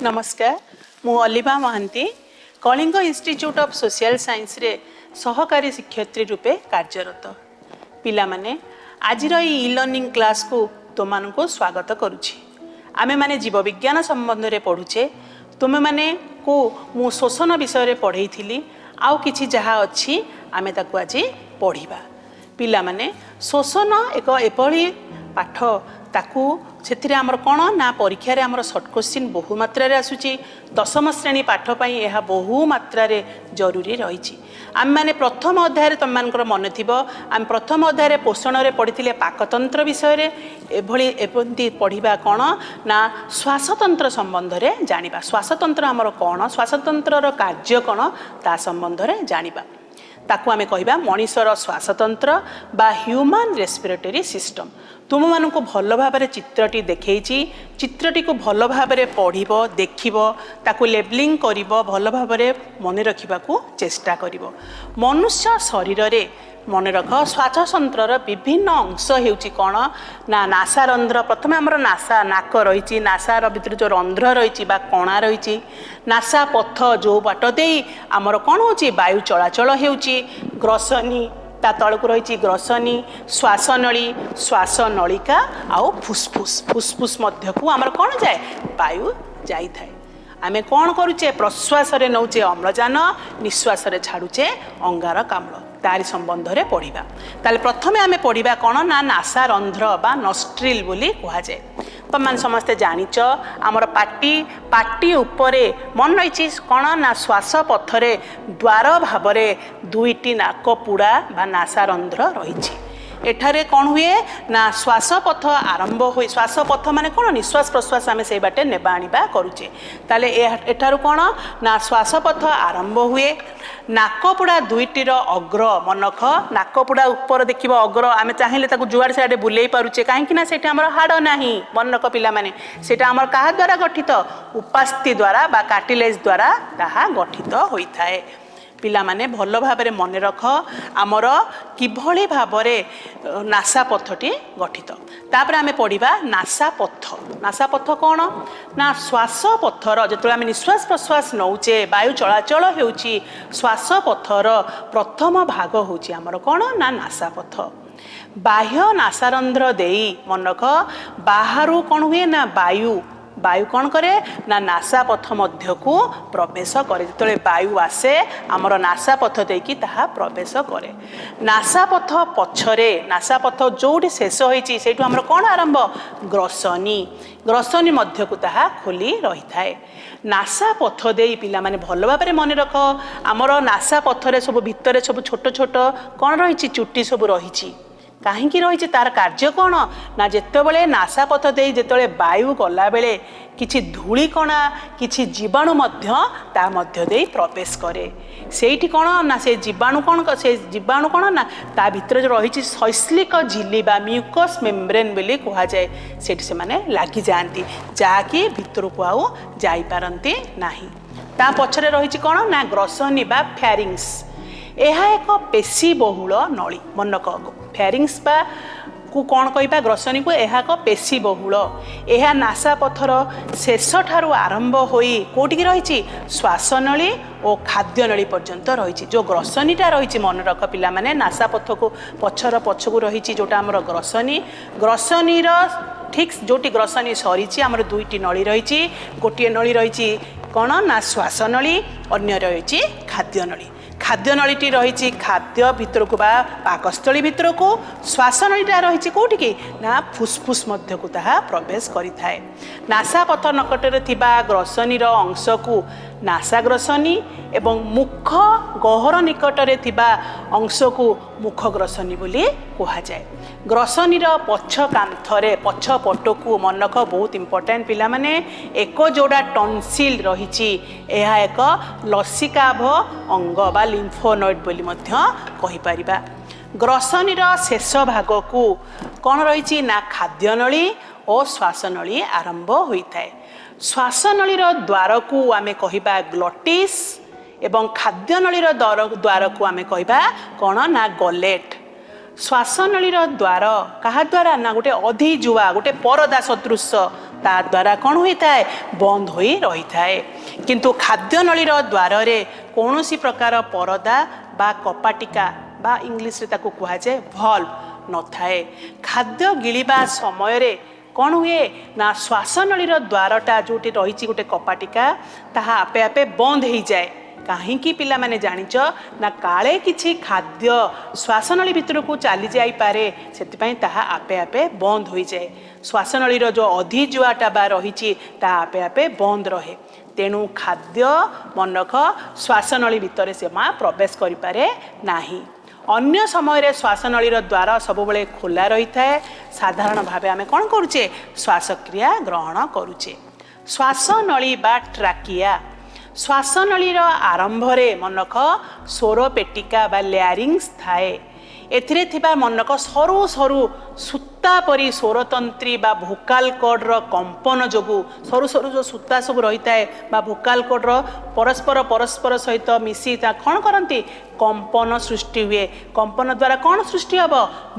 नमस्कार मु Alibha Mohanty Kalinga institute of social science रे सहकारी शिक्षयित्री रूपे कार्यरत पिला माने आज ई लर्निंग क्लास को तुम को स्वागत करुछि। आमे माने जीव विज्ञान संबंध रे पढ़ुछे तुमे माने को मु शोषण विषय रे पढ़ई थिली आउ किछि जहा अछि आमे ताकू आज पढ़िबा। पिला माने शोषण एक एपली पाठ ताकू से आमर कौन ना परीक्षा रे आमर सर्ट क्वेश्चन बहु मात्रा रे आसुची। दशम श्रेणी पाठ पाई यह बहु मात्रा रे जरूरी रही। आम मैंने प्रथम अध्याय तुम मानकर मन थी आम प्रथम अध्याय पोषण रे पढ़ी पाकतंत्र विषय रे एभली पढ़ा कौन ना श्वासतंत्र संबंध रे जानिबा। श्वासतंत्र आमर कौन श्वासतंत्र कार्य कौन ता संबंध रे जानिबा। ताकू आमे कहिबा मनीषर श्वासतंत्र बा ह्यूमन रेस्पिरेटरी सिस्टम। तुम मानक भल भाव चित्रटी देखी चित्रटी को भल भाव पढ़ब देखब ताकू लेबलिंग कर भल भाव मन रखा चेष्टा कर। मनुष्य शरीर रे मन रख श्वासतंत्र विभिन्न अंश होउची कौन ना नासा रंध्र। प्रथम आमर नासा नाक रही नासार भितर जो रंध्र रही कणा रही नासा पथ जो बाट दे आमर कौन होची वायु चलाचल होउची। ग्रसनी ता तलक रही ग्रसनी श्वासनली श्वासनलिका आउ फुसफुस फुसफुस मध्य को आमर कौन जाए वायु जाई थाए। आमे कौन करुचे प्रश्वास रे नौचे अम्लजान निश्वास रे छाड़ुचे अंगारकाम्ल तारी संबंध रे पढ़िबा। ताले प्रथमे आमे पढ़िबा कौन ना नासा रंध्र बा नस्ट्रिल बोली कहा जाए। तुम मान समस्ते जानिच आमर पाटी पाटी उपरे मन रही कौन ना श्वास पथरे द्वार भाव दुईटी नाक पुड़ा बा नासा रंध्र रही। एठारे कौन हुए ना श्वासपथ आरंभ हुए। श्वासपथ माने कौन निश्वास प्रश्वास आमे से बाटे नेबा आनिबा करूचे। ताले एठारु कौन ना श्वासपथ आरंभ हुए। नाकपुड़ा दुईटीर अग्र मनख नाकपुड़ा ऊपर देखिबो अग्र आमे चाहिले ताकू जुआड़ साइड बुलेई पारुचे कहीं ना सेटा हमर हाड़ नाही मनख पिला माने सेटा हमर काहा द्वारा गठित उपास्थि द्वारा बा कार्टिलेज द्वारा ताहा गठित होई थाए। पिला माने भल भाव मन रख आमर किभली भाव नासा पथटी गठित। तापर आमे पढ़िबा नासा पथ। नासा पथ कौन ना श्वास पथर जो आम निश्वास प्रश्वास नौचे वायु चलाचल होउची श्वास पथर प्रथम भाग होउची आमर कौन ना नासा पथ। बाह्य नासारंध्र देई मन रख बाहरु कौन हुए ना वायु वायु कौन करे ना नासा पथ मध्य को प्रवेश करे। जो वायु आसे आमर नासा पथ देकी ताहा प्रवेश करे। नासा पथ पछरे नासा पथ जोटी शेष होईची सेठू आमर कौन आरंभ ग्रसनी ग्रसनी मध्य को ताहा खोली रही थाए। नासा पथ देई पिला माने भल भाव मन रख आमर नासा पथरे सब भितर सब छोट छोट कौन रही चुट्टी सब रही कहीं रही तार कार्य कौन ना जितेबाला नासा पथ दे जिते वायु गला बेले किछि धूलिकणा किछि जीवाणु ता मध्य दे प्रवेश करे। सेठी कौन ना से जीवाणु कौन ना ता भीतर जो रही शैश्लिक झिल्ली बा म्यूकस मेम्ब्रेन बोली कहा जाए सेठी से माने लागी जाती जहाँकि भितर को आउ जाई पारंती नाही। ता पछरे रही कौन ना ग्रसनी बा फैरिंग्स। यह एक पेशी बहुल नली मनक फैरिंग्स बा को कौन कहबा ग्रसनी को यह एक पेशी बहुल यह नासा पथर शेष ठारू आरंभ होई कोटिकी रही श्वासनली और खाद्यनली पर्यंत रही। जो ग्रसनीटा रही मन रख पिला माने नासा पथ को पछर पछकू रही जोटा आमर ग्रसनी ग्रसनीर ठीक जोटी ग्रसनी सरी आमर दुईटी नली रही गोटे नली रही कौन ना श्वासनली अन्य रही खाद्यनली। खाद्यनलीटी रही खाद्य भितर को बा पाकस्थली भितर को श्वासनलीटा रही कौटिकी ना फुसफुस मध्य को ताहा प्रवेश करि थाए। नासा पथ नकटरे थिबा ग्रसनीर अंश को नासा ग्रसनी एवं मुख गहर निकटरे थिबा अंश को मुख ग्रसनी बोली कहा जाए। ग्रसनीर पछ कांथरे पछ पटकू मन रख बहुत इंपोर्टेंट पिला माने एक जोड़ा टन्सिल रही यह एक लसिकाभ अंग बा लिम्फोनोइड बोली मध्य कहि परिबा। ग्रसनीर शेष भाग को कौन रही ना खाद्यनली और श्वासनली आरंभ होता है। श्वासनलीर द्वार को आमे कहिबा ग्लटिस एवं खाद्यनलीर द्वार को आमे कहिबा कौन ना गलेट। श्वासनलीर द्वार क्या द्वारा ना गोटे अधिजुआ गोटे परदा सदृश ता द्वारा कौन होता है बंद हो रही थाए किंतु खाद्य नलीर द्वार कौन सी प्रकार परदा बा कपाटिका बा इंग्लिश रे ताको कहा जाए भल्व न थाए खाद्य गिळिबा समय रे कौन हुए ना श्वासनलीर द्वारटा जोटी रही गोटे कपाटिका ताहा आपे आपे बंद हो जाए कहीं पिला माने जानिच ना काले किछि खाद्य श्वासनली भितर को चली जाई पारे सेतिपई ताहा आपे आपे बंद हो जाए श्वासनलीर जो अधिजुआटा बा रही ताहा आपे आपे बंद रहे तेणु खाद्य मनख श्वासनली भितर से प्रवेश करि पारे नाही अन्य समय श्वासनलीर द्वार सब बेले खोला रही थाए साधारण भाव आम कौन करुचे श्वासक्रिया ग्रहण करुचे श्वासनली बा ट्राकिया श्वासनलीर आरंभ मनख स्वर पेटिका बा लैरिंग्स थाए एथिरे थिबा मनक सरू सरू सूता परी स्वरतंत्री बा भोकाल कॉर्डर कंपन जोगु सरू सरू जो सूता सब रही थाए बा भोकाल कॉर्डर परस्पर परस्पर सहित मिसी ता कौन करती कंपन सृष्टि हुए कंपन द्वारा कौन सृष्टि हम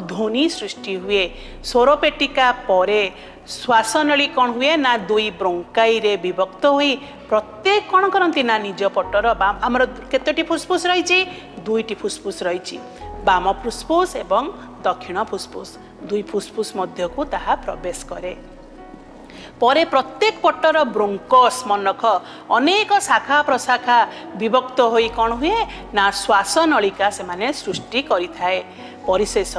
ध्वनि सृष्टि हुए स्वर पेटिका परे श्वासनली कौन हुए ना दुई ब्रोंकाई रे विभक्त हुई प्रत्येक कौन करती ना निज पटर आमर केतोटी फुसफुस रही दुईटी फुसफुस रही बाम फुसफुस एवं दक्षिण फुसफुस दुई फुसफुस मध्य को ताहा प्रवेश करे परे प्रत्येक पटर ब्रोंकस मनख अनेक शाखा प्रशाखा विभक्त होई कौन हुए ना श्वासनलिका से माने सृष्टि करि थाए परिशेष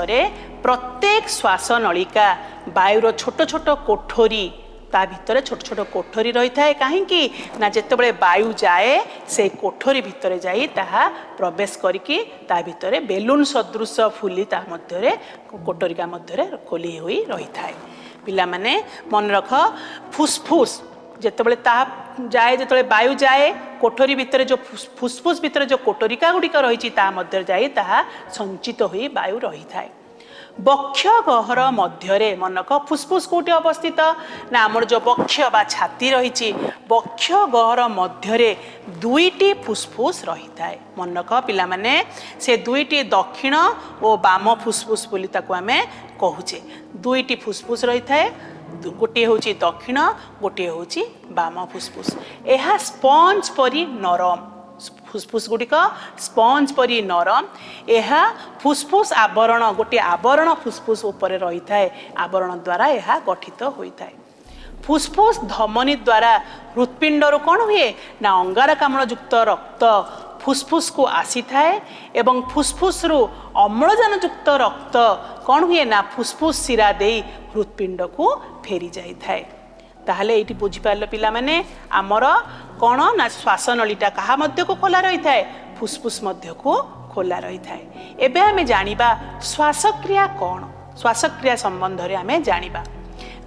प्रत्येक श्वासनलिका वायुर छोट छोट कोठरी ता भितर छोट छोट कोठरी रही थाए कहीं ना जितेबाला वायु जाए से कोठरी भितर जाई ताहा प्रवेश करिकी ता भितर बेलून सदृश फुली ता मध्य कोठरिका मध्य खोली होई रही थाए पिला माने मन रख फुसफुस जितेबाला ताहा जाए जितेबाला वायु जाए कोठरी भितर जो फुसफुस भितर जो कोठरिका गुड़िक रही ता मध्य जाई ताहा संचित होई वायु रही थाए बक्ष गहर मध्य मनक फुसफुस कौटी अवस्थित ना आमर जो बक्ष बा छाती रही बक्ष गहर मध्य दुईटी फुसफुस रही थाए मनक पिला माने से दुईटी दक्षिण और बाम फुसफुस बोली ताको आमे कहूचे दुईटी फुसफुस रही थाए गोटे हूँ दक्षिण गोटे हूँ बाम फुसफुस यह स्पंज परी नरम फुसफुस गुड़िक स्पंज परी नरम यह फुसफुस आवरण गोटे आवरण फुसफुस उपर रही थाए आवरण द्वारा यह गठित होता है फुसफुस धमनी द्वारा हृत्पिंडर कौन हुए ना अंगारकाम्ल युक्त रक्त फुसफुस को आसी थाए एवं फुसफुस रु अम्लजान युक्त रक्त कौन हुए ना फुसफुस शिरा दे हृत्पिंड को फेरी जाई थाए ताहले ये बुझिपार पिला माने आमर कौन ना श्वासनलीटा कहा मध्य को खोला रही थाए फुसफुस मध्य को खोला रही थाए एबे आमे जानिबा श्वासक्रिया कौन श्वासक्रिया संबंध रे आमे जानिबा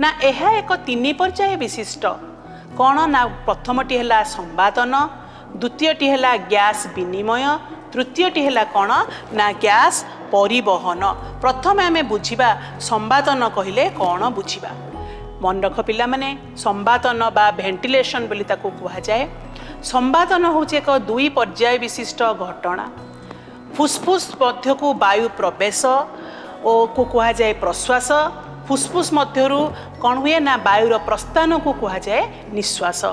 ना यह एक 3 पर्याय विशिष्ट कौन ना प्रथमटी है संवादन द्वितीयटी है गैस विनिमय तृतीयटी है कौन ना गैस परिवहन प्रथम आमे बुझिबा संवादन कहिले कौन बुझिबा मन रख पिला माने संवादन बा भेंटिलेशन बोली ताको कहा जाए संवादन हूँ एक 2 पर्याय विशिष्ट घटना फुसफुस मध्य को वायु प्रवेश और को कहा जाए प्रश्वास फुसफुस मध्यरु कौन हुए ना वायुर प्रस्थान को कहा जाए निश्वास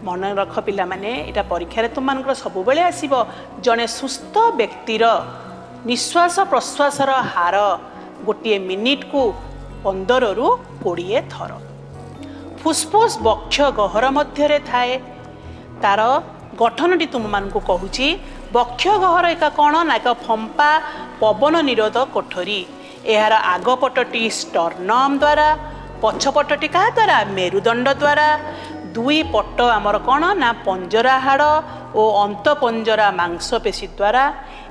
मन रख पिला माने इटा परीक्षा तुम मान सब बेले आसीबो जने सुस्थ व्यक्तिर निश्वास प्रश्वासर हार गोटे मिनिट को 15 रु 20 थर फुसफुस बक्ष गहर मध्य थाए तार गठनटी तुम मान को कहूची बक्ष गहर एक कौन ना एक फंपा पवन निरोध कोठरी यार आगपटटी स्टर्नम द्वारा पछपटटी क्या द्वारा मेरुदंड द्वारा दुई पट आमर कौन ना पंजरा हाड़ और अंत पंजरा मांसपेशी द्वारा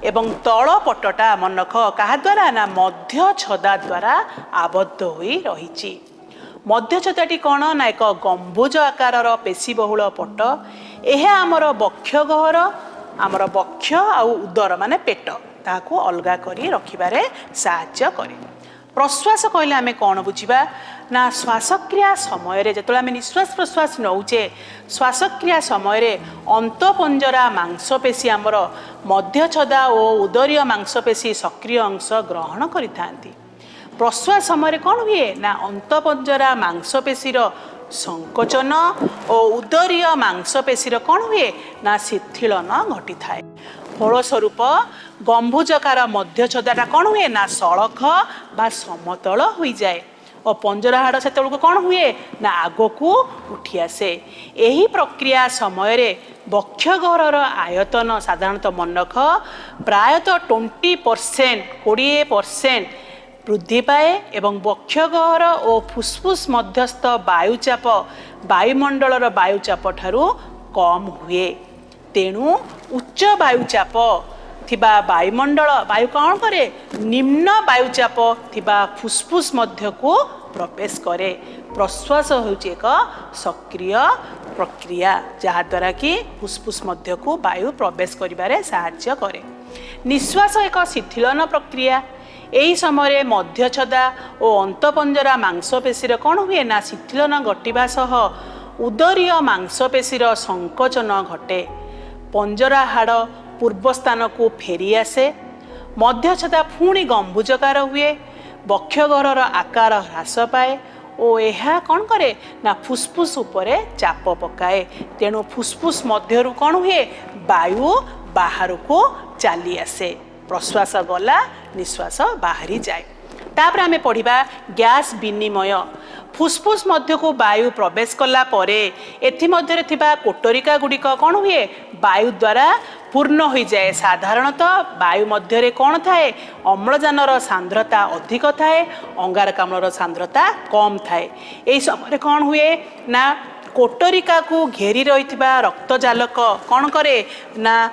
एवं तल पटटा मनख क्या द्वारा ना मध्य छदा द्वारा आबद्ध होई रही मध्य छदाटी कौन ना एक गंबुज आकार पेशीबहुल पट यह आमर बक्ष गहर आमर बक्ष आ उदर माने पेट ताको अलगा करी रखिबारे साहाय्य करे प्रश्वास कहले आमे कौन बुझिबा ना श्वासक्रिया समय रे जेतले आमे निश्वास प्रश्वास नौचे श्वासक्रिया समय रे अंतपंजरा मांसपेशी आमर मध्य छदा और उदरीय मांसपेशी सक्रिय अंश ग्रहण करि थांती प्रश्वास समय रे कौन हुए ना अंतपंजरा मांसपेशीर संकोचन और उदरीय मांसपेशीर कौन हुए ना शिथिलन घटी थाए। फलस्वरूप गंभुजकार मध्य छदाटा कौन हुए ना सड़ख बा समतल हो जाए और पंजरा हाड़ से कौन हुए ना आग को उठी आसे। यही प्रक्रिया समय वक्षगहर आयतन साधारणतः मनरख प्रायतः 20% वृद्धि पाए एवं वक्षगहर और फुसफुस मध्यस्थ वायुचाप वायुमंडल वायुचाप ठारू कम हुए। तेणु उच्च वायुचाप थिबा वायुमंडल वायु कौन करे निम्न वायुचाप थिबा फुसफुस मध्य को प्रवेश करे। प्रश्वास होउची एक सक्रिय प्रक्रिया जहा द्वारा कि फुसफुस मध्य को वायु प्रवेश करिबारे सहायता करे। निश्वास एक शिथिलन प्रक्रिया। यही समय मध्य छदा और अंतपंजरा मांसपेशीर कौन हुए ना शिथिलन घटिबा सह उदरीय मांसपेशीर संकोचन घटे। पंजरा हाड़ पूर्व स्थान को फेरी आसे। मध्य छदा पुणी गंभुजकार हुए। वक्षगहर आकार ह्रास पाए और यह कौन करे ना फुसफुस उपरे चाप पकाए। तेणु फुसफुस मध्यरु कौन हुए वायु बाहर को चली आसे। प्रश्वास गला निश्वास बाहरी जाए। तापर आमे पढ़िबा गैस विनिमय। फुसफुस मध्य को वायु प्रवेश कला परे एथि मध्यरे थिबा कोटरिका गुड़िक कौन हुए वायु द्वारा पूर्ण हो जाए। साधारणतः वायु मध्यरे कौन थाए अम्लजानर सांद्रता अधिक थाए अंगारकाम्लर सांद्रता कम थाए। यही समय कौन हुए ना कोटरिका को घेरी रही रक्त जालक कौन करे ना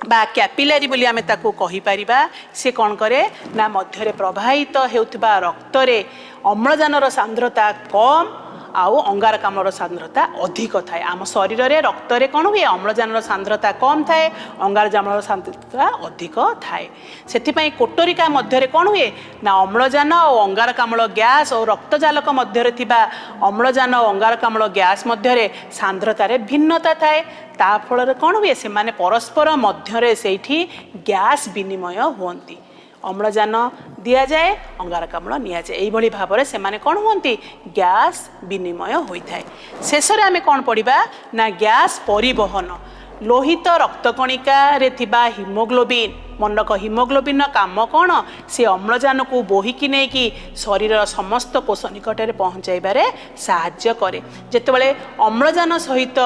बा कैपिलारी बोली आमे ताको कहि परिबा से कौन करे ना मध्यरे प्रवाहित हेउथिबा रक्तरे अम्लजानर सांद्रता कम आउ अंगारकाम्लर सांद्रता अधिक थाए। आम शरीर रे रक्त रे कौन हुए अम्लजानर सांद्रता कम थाए अंगारकाम्लर सांद्रता अधिक थाए। सेथिपई कोटरिका मध्यरे कौन हुए ना अम्लजान और अंगारकाम्ल गैस और रक्तजालक मध्यरे थिबा अम्लजान और अंगारकाम्ल गैस मध्यरे सांद्रता रे भिन्नता थाए। ता फल कौन हुए से माने परस्पर मध्यरे सेठी गैस विनिमय हुअंती। अम्लजान दिया जाए अंगारकाम्ल निया जाए। एई भली भाबरे से माने कौन हुअंती गैस विनिमय होइथाय। शेषरे आमे कौन पढ़िबा ना गैस परिवहन। लोहित रक्तकणिका रे थिबा हिमोग्लोबिन मनक हिमोग्लोबिन काम कौन से अम्लजान को बोहिकी नहीं कि शरीर समस्त कोष निकट में पहुँचाइबारे साहाय्य करे। जेतेबेले अम्लजान सहित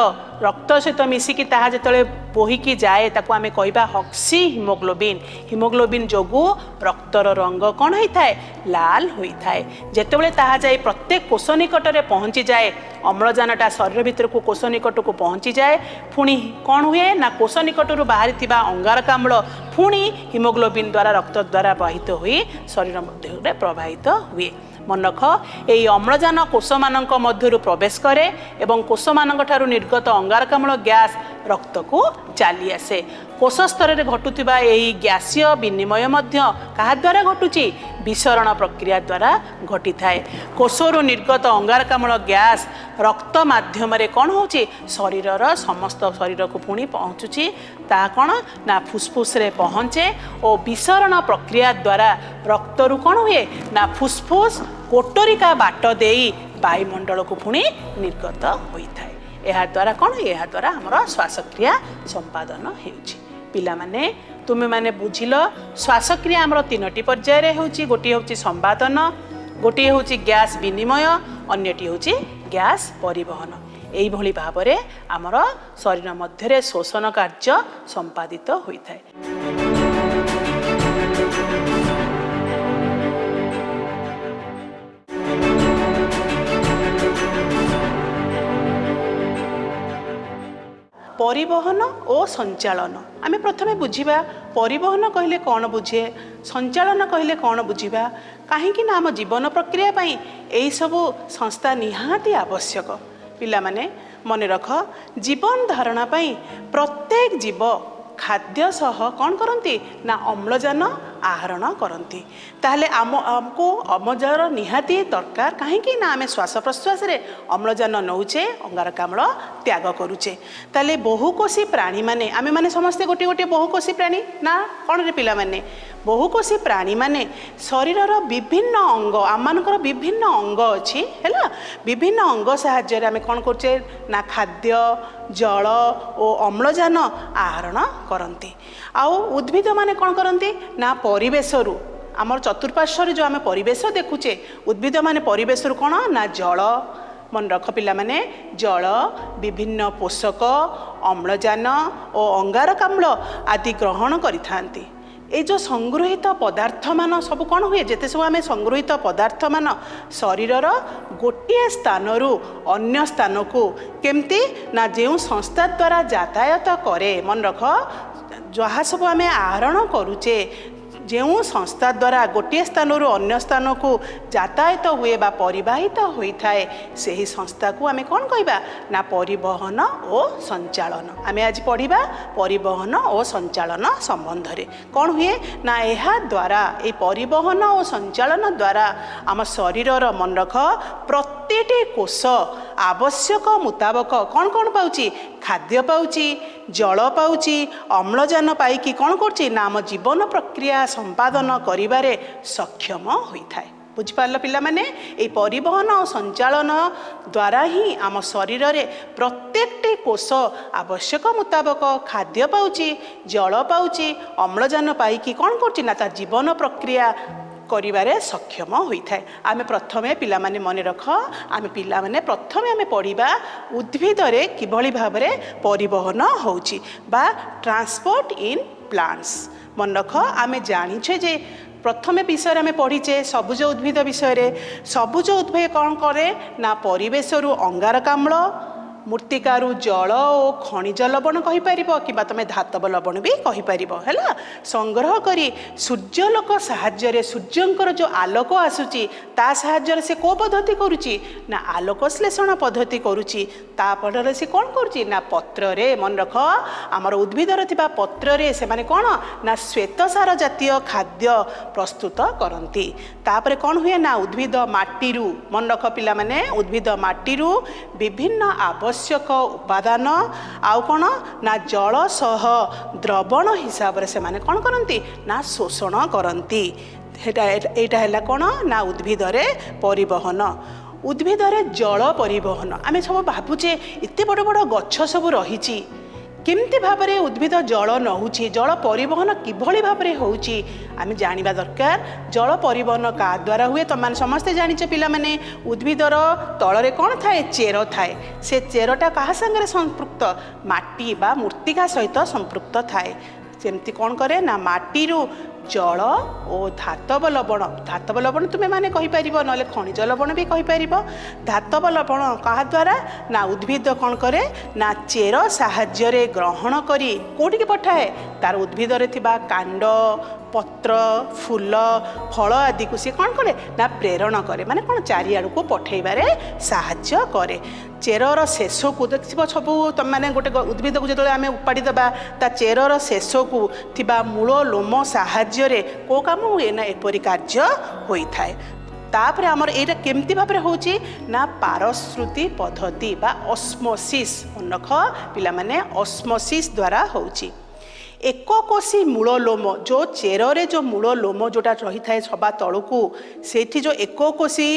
रक्त सहित मिसिकी ताहा जेतेबेले बोहिकी जाए ताको आमे कहबा ऑक्सी हिमोग्लोबिन। हिमोग्लोबिन जोगु रक्तर रंग कौन होता है लाल होता है। जेतेबेले ताहा जाए प्रत्येक कोष निकट में पहुँची जाए अम्लजानटा शरीर भितर को कोष निकट को पहुँची जाए पुणी कौन हुए ना कोष निकट बाहरी थिबा अंगारकाम्ल पुणी हिमोग्लोबिन द्वारा रक्त द्वारा प्रवाहित हुई शरीर मध्य प्रवाहित हुए। मन रख यही अम्लजान कोष मानक मध्यरु प्रवेश करे एवं कोष मानक ठारू निर्गत अंगारकाम्ल गैस रक्त को चली आसे। कोष स्तर में घटुवा यही गैसीय विनिमय क्या द्वारा घटुची विसरण प्रक्रिया द्वारा घटी थाए। कोषरु निर्गत अंगारकाम्ल गैस रक्त माध्यम कौन हो शरीर समस्त शरीर को पुणी पहुँचुची ता कौन ना फुसफुस रे पहुँचे और विसरण प्रक्रिया द्वारा रक्तरु कौन हुए ना फुसफुस कोटरिका बाट देई वायुमंडल को पुणी निर्गत होता है। यह द्वारा कौन यह द्वारा आमर श्वासक्रिया संपादन होउची। पिला माने तुमे माने बुझिल श्वासक्रिया आमर तीनोटी पर्याय रे होउची। गोटी होउची संपादन, गोटी होउची गैस विनिमय, अन्यटी होउची गैस परिवहन। एई भली भाबरे आमर शरीर मध्यरे शोषण कार्य संपादित होइथाय। परिवहन और संचालन आमे प्रथमे बुझिबा। परिवहन कहले कौन बुझे, संचालन कहले कौन बुझिबा। कहीं ना आम जीवन प्रक्रिया पई एई सबु संस्था निहाती आवश्यक। पिला माने मन रख जीवन धारणा पई प्रत्येक जीव खाद्य सह कौन करती ना अम्लजान आहरण करती। ताहले आमको अम्लजान निहाती दरकार कहीं ना आम श्वास प्रश्वास अम्लजान नौचे अंगारकाम्ल त्याग करुचे। ताहले बहुकोशी प्राणी माने आमे माने समस्ते गोटे गोटे बहुकोशी प्राणी ना कौन रे पिला माने बहुकोशी प्राणी माने शरीरर विभिन्न अंग आमମାନଙ୍କର विभिन्न अंग अच्छी है विभिन्न अंग साहाय्य आम कौन करचे ना खाद्य जल और अम्लजान आहरण करती। आउ उद्भिद माने कौन करती ना परिवेशरू आमर चतुर्पार्श्वर जो आम परिवेश देखुचे उद्भिद माने परिवेशरू कौन ना जल मन रख पिला माने जल विभिन्न पोषक अम्लजान और अंगारकाम्ल आदि ग्रहण करिथांती। ये जो संगृहित पदार्थ मान सब कौन हुए जिते सब आम संगृहित पदार्थ मान शरीरर गोटे स्थानरू अन्य स्थान को केमती ना जो संस्था द्वारा यातायात करे मन रख जहाँ सब आम आहरण करुचे जो संस्था द्वारा गोटे स्थानरू अन्य स्थान को यातायात हुए बा परिवाहित होता है से संस्था को आम कौन कहबा ना परिवहन और संचालन। आम आज पढ़ा परिवहन और संचालन संबंध रे कौन हुए ना यह द्वारा ये परिवहन और संचालन द्वारा आम शरीरर मन रख प्रत्येक कोष आवश्यक मुताबक कौन कौन पाउची खाद्य पाउची जल पाउची अम्लजान पाइकी कौन करची ना आम जीवन प्रक्रिया संपादन करिबारे सक्षम होइथाय। बुझिपारल पिला माने ये परिवहन और संचालन द्वारा ही आम शरीर रे प्रत्येकटे कोष आवश्यक मुताबक खाद्य पाउची जल पाउची अम्लजान पाइकी कौन करची ना तार जीवन प्रक्रिया करिबारे सक्षम होता है। आमे प्रथमे पिला माने मने रख आमे पिला माने प्रथमे आमे पढ़िबा उद्भिद रे किभली भाबरे परिवहन होउची बा ट्रांसपोर्ट इन प्लांट्स। मन रख आमे जानिछे जे प्रथमे विषय आमे पढ़ीचे सबुज उद्भिद विषय रे सबुज उद्भिद कौन करे ना परिवेशरू अंगारकाम्ल मूर्तिकारु जल और खनिज लवण कहीपर कि तुम धातव लवण भी कहीपर है संग्रह करी सूर्यलोक साहाय्य सूर्यंकर जो आलोक आसूची ता साहाय्य से को पद्धति करुच्ची ना आलोक श्लेषण पद्धति करुच्ची ताफल से कौन करुच्ची ना पत्र रे मन रख आमर उद्भिदर थिबा पत्र रे से माने कौन ना श्वेतसार जातीय खाद्य प्रस्तुत करती। तापर कौन हुए ना उद्भिद माटीरू मन रख पिला माने उद्भिद माटीरू विभिन्न आवश्यक उपादान आउ कौन ना जल सह द्रवण हिसाब से माने कौन करती ना शोषण करती। एटा है कौन ना उद्भिद रे परिवहन उद्भिद रे जल परिवहन आमे सब भावुचे एते बड़ बड़ गछ सब रही केमती भाव में उद्भिद जल नौची जल परिवहन किभली भाव में होउची आमे जानिबा दरकार। जल परिवहन का द्वारा हुए तुम तो समस्ते जानिचे पिला माने उद्भिदर तलरे कौन थाए चेर थाए से चेरटा कहा संगे संपृक्त माटी बा मूर्तिका सहित संपृक्त थाए सेमती कौन करे ना माटीरू जल और धातव लवण तुम्हें माने कहीपर ना खनिज लवण भी कहीपर। धातव लवण क्या द्वारा ना उद्भिद कौन करे ना चेर साहाय्य ग्रहण करी कोटिके पठाए तार उद्भिद कांड पत्र फूल फल आदि को सी कौन करे ना प्रेरण करे माने कौन चारिआड़ को पठेबारे साहाय्य करे। चेरर शेष को देखो सबू तुम मैंने गोटे उद्भिद को जो आम उपाड़ी देवा ता चेरर शेष को थिबा मूल लोम साहाय्य को काम हुए ना एपरी कार्य होता है। तापर आमर एटा केमती भाव में होची ना पारश्रुति पद्धति बा ऑस्मोसिस रख पिला माने ऑस्मोसिस द्वारा होची। एकोकोशी मूल लोम जो चेर जो मूल लोम जोटा रही थाए सभा तलू से जो एकोकोशी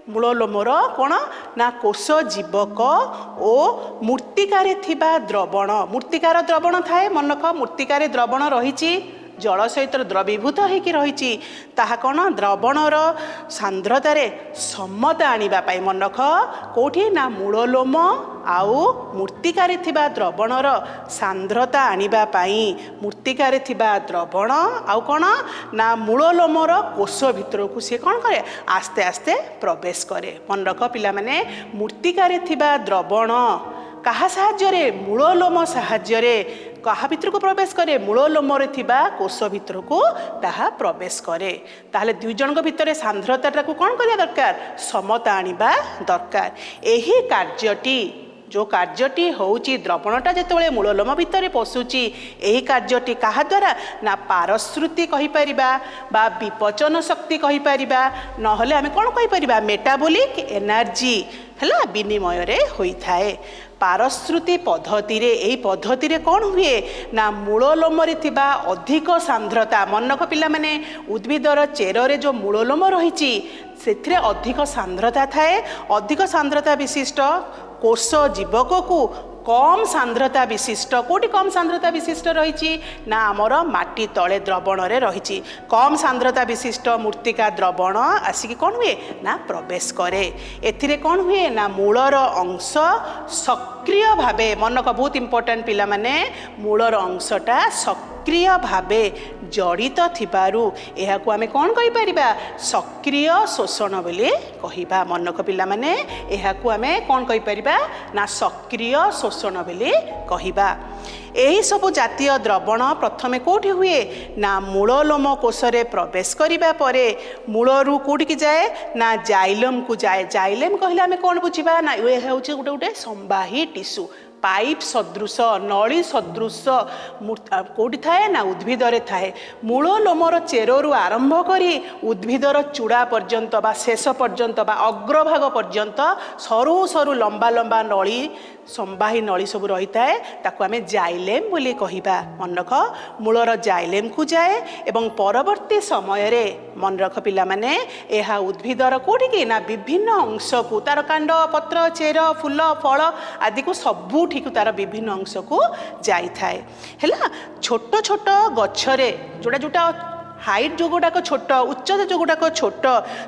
मूल लोमर कौन ना कोष जीवक ओ मूर्तिकार थिबा द्रवण मूर्तिकार द्रवण थाए मन रख मूर्तिकार द्रवण रही जल सहित द्रवीभूत होकर रही ताहा कौन द्रवणर सांद्रतार समता आने मन रख कौटी ना मूल लोम आउ मूर्तिकार थिबा द्रवणर सांद्रता आनिबापाई मूर्तिकार थिबा द्रवण आउ कौन ना मूल लोमर कोष भितर को सी कौन करे आस्ते आस्ते प्रवेश करे। मन रख पिला माने मूर्तिकार थिबा द्रवण कहा साहाय्य मूल लोम साहाय्य कहा भितर को प्रवेश करे मूल लोमरे थिबा कोष भितर को ताहा प्रवेश करे। ताहले दुई जन भितर सांद्रता को कौन करिया दरकार समता आनिबा दरकार। एही कार्यटी जो कार्यटी होउची द्रवणटा जेतेबेले मूललोम भितर पशुची एही कार्यटी कहा द्वारा ना पारश्रुति कहि परिबा बा विपचन शक्ति कहि परिबा नहले आमे कोन कहि परिबा मेटाबॉलिक एनर्जी हला विनिमय रे होई थाए। पारश्रुति पद्धति रे एही पद्धति रे कोन हुए ना मूललोम रे थिबा अधिक सांद्रता मनक पिला माने उद्भिदर चेर रे जो मूललोम रहिची सेथिरे अधिक सांद्रता थाए। अधिक सांद्रता विशिष्ट कोष जीवक को कम सांद्रता विशिष्ट कोटी कम सांद्रता विशिष्ट रही ना आमर माटी तले द्रवण रे रही कम सांद्रता विशिष्ट मूर्तिका द्रवण आसिक कौन हुए ना प्रवेश करे। एथिरे कौन हुए ना मूलर अंश सक्रिय भावे मनक बहुत इंपोर्टेंट पिला माने मूलर अंशटा सक्रिय भावे जड़ित थिबारु एहाकु आमे कौन कहि परिबा सक्रिय शोषण बोली कहिबा। मनक पिला माने एहाकु आमे कौन कहि परिबा ना सक्रिय शोषण बोली कहिबा। एही सब जातीय द्रवण प्रथमे कोठी हुए ना मूललोम कोशरे प्रवेश करिबा परे मूलरू कोठी की जाए ना जाइलम को जाए। जाइलम कहले आमे कौन बुझिबा ना ये होउची गुटे गुटे संवाही टिश्यू पाइप सदृश नली सदृश कोटी थाए ना उद्भिदरे थाए। मूल लोमर चेरु आरंभ करी उद्भिदर चूड़ा पर्यंत बा शेष पर्यंत बा अग्रभाग पर्यंत सरु सरु लंबा लंबा नली संवाही नली सब रही थाए ताकू आमे जाइलेम बोली कहिबा। मन रख मूलर जाइलेम को जाए एवं परवर्ती समय रे मन रख पिला माने एहा उद्भिदर कोठी की ना विभिन्न अंश को तार कांड पत्र चेर फूल फल आदि को सबू ठीक तार विभिन्न अंश को जाई थाए। हैला छोट छोट गछरे जोड़ा जोटा हाइट जो गुड़ाक छोट उच्चता जो गुड़ाक छोट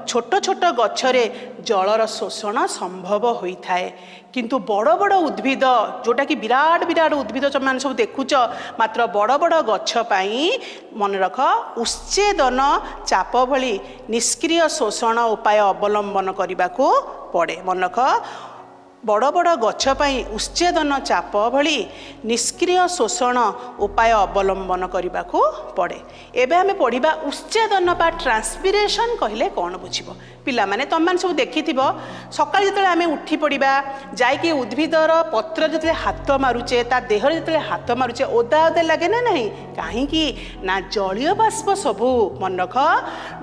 छोट छोट गछरे जलर शोषण संभव होता है किंतु बड़ बड़ उद्भिद जोटा कि विराट विराट उद्भिद मान सब देखुच मात्र बड़ बड़ गछ पाई मन रख उच्छेदन चाप भली निष्क्रिय शोषण उपाय अवलंबन करने को पड़े। मन रख बड़ बड़ गछ पाई उच्छेदन चाप भली निष्क्रिय शोषण उपाय अवलंबन करने को पड़े। एबे हमें पढ़ा उच्छेदन बा ट्रांसपिरेशन कहले कौन बुझिबो पिला माने तुम मान सब देखिथिबो सकाळ जेतले आमे उठी पड़िबा जाइके उद्भिदर पत्र जेतले हाथ मारुचे ता देहर जेतले हाथ मारुचे ओदा ओदा लागे ना नहीं काहेकि ना जलीय बाष्प सबू मन रख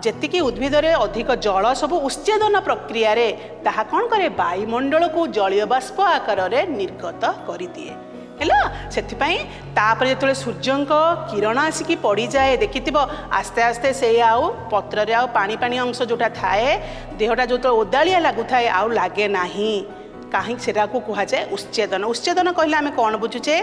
जेतिकी उद्भिदरे अधिक जल सबू उच्छेदन प्रक्रिया रे ताहा कौन करे वायुमंडल को जलीय बाष्प आकार रे निर्गत करि दिए है से जो सूर्य किरण आसिकी पड़ जाए देखि आस्ते आस्ते से आउ पत्र रे आउ पानी पानी अंश जोटा थाए देहटा जो ओदालिया लगू थाए आउ लगे ना कहीं से कह जाए उच्छेदन। उच्छेदन कहले आमे कौन बुझुचे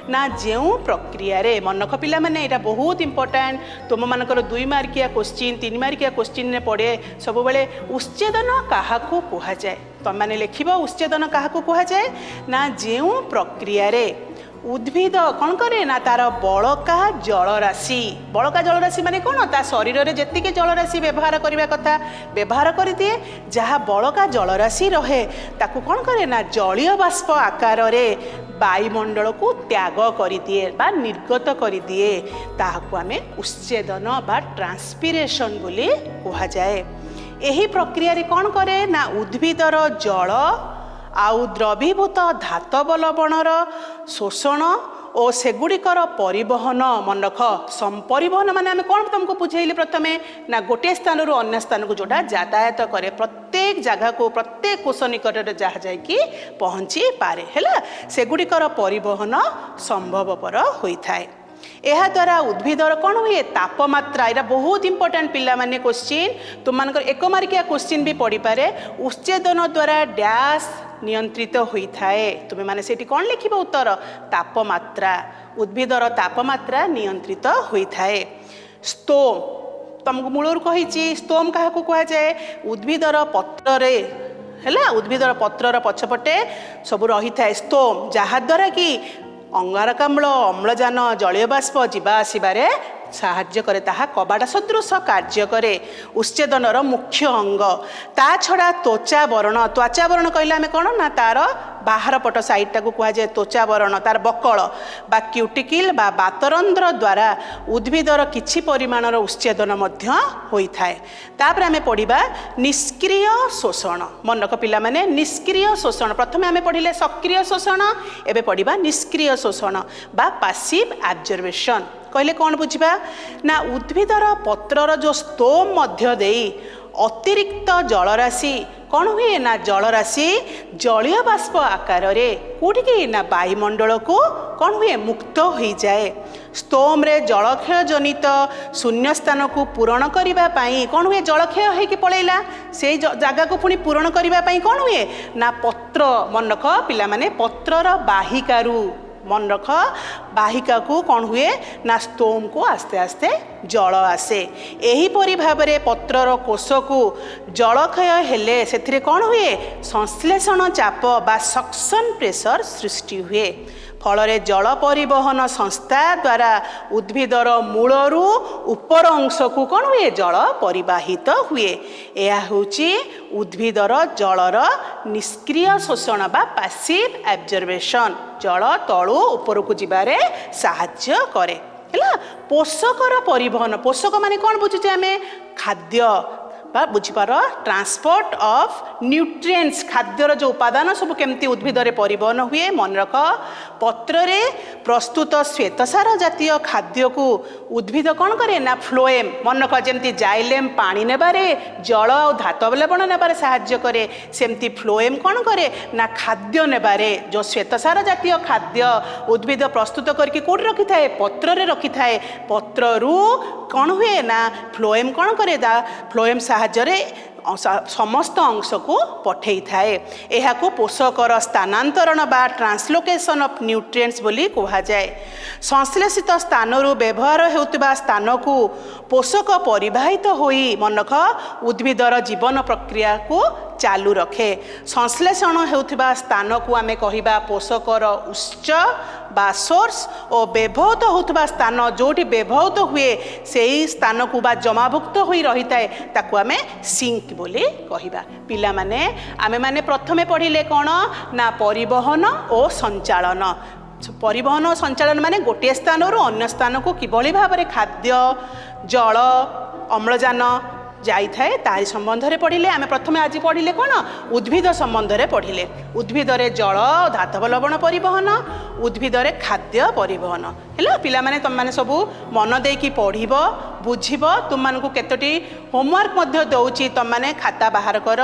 ना जो प्रक्रिया रे मन रख पिला माने एटा बहुत इंपोर्टेंट तुम मानकर 2 मार्किया क्वेश्चन 3 मार्किया क्वेश्चन ने पड़े सब बेले उच्छेदन काहाकू कह जाए तुम मैंने लिख उच्छेदन काहाकू कह जाए ना जो प्रक्रिया रे उद्भिद कौन करे ना तार बड़का जलराशि बड़का जलराशि माने कौन ता शरीर रे जेतिके जलराशि व्यवहार करने कथा व्यवहार कर दिए जहाँ बड़का जलराशि रहे ताकू कौन करे ना जलीय बाष्प आकार रे वायुमंडल को त्याग कर दिए बा निर्गत कर दिए ताहाकू आमे उच्छेदन बा ट्रांसपिरेशन बोली कहा जाए। एही प्रक्रिया रे कौन करे ना उद्भिदर जल आउ द्रवीभूत धातव लवणर शोषण और सेगुड़िकर परिवहन मन रख परिवहन माने आमे कौन तुमको बुझेली प्रथमे ना गोटे स्थान रु अन्य स्थान को जोटा यातायात करे प्रत्येक जगह को प्रत्येक कोष निकट जहाँ जाकि पहुँची पारे है सेगुड़िकर परिवहन संभवपर होता है। यह द्वारा उद्भिदर कौन हुए तापमात्रा यहाँ बहुत इंपोर्टेंट पिला माने क्वेश्चन तुम मान 1 मार्किया क्वेश्चन भी पड़ी पारे उच्छेदन द्वारा डैश नियंत्रित होता है तुम्हें माने सेठी कौन लिख उत्तर तापमात्रा उद्भिदर तापमात्रा नियंत्रित होता है। स्तोम तुमको मूलर कही स्तोम क्या कह जाए उद्भिदर पत्र है उद्भिदर पत्रर पछपटे सब रही था स्तोम जहाँ द्वारा कि अंगारकाम्ल अम्लजान जलीय बाष्प जीवा आसबारे साहाय्य करे ताहा कबाड़ सदृश कार्य करे उच्छेदनर मुख्य अंग ता छड़ा त्वचा वर्ण कहले आमे कौन ना तार बाहर पट साइडटा को कहुए त्वचावरण तार बकल बा क्यूटिकल बा बातरंध्र द्वारा उद्भिदर किछि परिमाणर उच्छेदन होता है। तापर आमे पढ़िबा निष्क्रिय शोषण। मन रख पिला माने निष्क्रिय शोषण प्रथमे आमे पढ़िले सक्रिय शोषण एबे पढ़िबा निष्क्रिय शोषण बा पैसिव एब्जर्वेशन। कहले कौन बुझिबा ना उद्भिदर पत्रर जो स्तोम मध्य देई अतिरिक्त जलराशि कौन हुए ना जलराशि जलीय बाष्प आकार रे कोठी ना वायुमंडल को कौन हुए मुक्त हो जाए। स्तोम रे जलक्षय जनित शून्य स्थान को पूरण करिबा पाई कौन हुए जलक्षय होइकी पळैला से जगह को पुणी पूरण करिबा पाई कौन हुए ना पत्र मन रख पिला माने पत्रर बाहिकारु मन रख बाहिका को कौन हुए ना स्तोम को आस्ते आस्ते जल आसे। एहीपरि भाबरे पत्रर कोश को जलक्षय हेले सेथिरे कौन हुए संश्लेषण चाप बा सक्शन प्रेशर सृष्टि हुए। फलरे जल परिवहन संस्था द्वारा उद्भिदर मूलरू उपर अंश को कौन हुए जल परिवाहित हुए। यह होची उद्भिदर जलर निष्क्रिय शोषण बा पैसिव एब्जर्वेशन जल तलू ऊपर को जिबारे साहाय्य करे। पोषकर परिवहन पोषक माने कौन बुझुचे आमे खाद्य बा बुझिपार ट्रांसपोर्ट ऑफ न्यूट्रिएंट्स खाद्यर जो उपादान सब केमती उद्भिदरे परिवहन हुए। मन रख पत्र रे प्रस्तुत श्वेतसार जातीय खाद्य को उद्भिद कौन करे ना फ्लोएम मन रख जमती जाइलेम पानी नेबारे जल और धातव लवण नेबारे साहाय्य करे सेमती फ्लोएम कौन करे ना खाद्य नेबारे जो श्वेतसार जातीय खाद्य उद्भिद प्रस्तुत करके कोड रखि थाए पत्र रे रखि थाए पत्र रु कौन हुए ना फ्लोएम कौन करे दा फ्लोएम साहाय्य समस्त अंश को पठे थाए। यह पोषकर स्थानांतरण बा ट्रांसलोकेशन ऑफ न्यूट्रिएंट्स बोली कहा जाए। संश्लेषित स्थान व्यवहार होता स्थान को पोषक परिवाहित होई मन रख उद्भिदर जीवन प्रक्रिया को चालू रखे। संश्लेषण होता स्थान को आमे कहिबा पोषकर उच्च बा सोर्स और व्यवहृत होता स्थान जोटी व्यवहृत हुए से स्थान को बा जमाभुक्त होई रही थाए ताकू आमे सिंक बोली कहिबा। पिला माने आमे माने प्रथमे पढ़िले कौन ना परिवहन और संचालन। परिवहन और संचालन माने गोटे स्थान अन्य स्थान को किभली भाव में खाद्य जल अम्लजान जाई थाए तारी संबंध में पढ़िले। आमे प्रथमे आज पढ़िले कौन उद्भिद संबंध में पढ़िले। उद्भिदरे जल धातव लवण परिवहन उद्भिदरे खाद्य परिवहन है। पिला माने तुम माने सबू मन देकी पढ़िब बुझिब तुम मानकु केतोटी होमवर्क मध्य दउची तुम माने खाता बाहर कर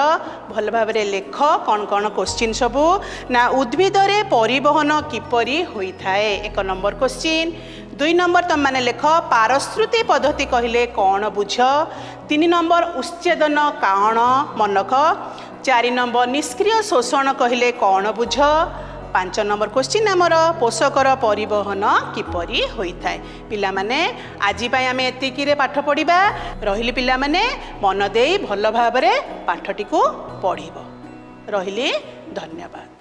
भल भाव में लेख कौन कौन क्वेश्चन सबू ना उद्भिदरे परिवहन किपरि होई थाए। 1 नंबर क्वेश्चन। 2 नंबर तुम माने लेख पारश्रुति पद्धति कहले कौन बुझ। 3 नंबर उच्छेदन काण मन रख। 4 नंबर निष्क्रिय शोषण कहले कौन बुझ। 5 नंबर क्वेश्चन आमर पोषकर परिवहन किपरि होई थाए। पिला माने आजि पय आमे एतिकी रे पाठ पढ़िबा रहिली। पिला माने मन देई भल भाबरे पाठटी को पढ़िबो। रहिली धन्यवाद।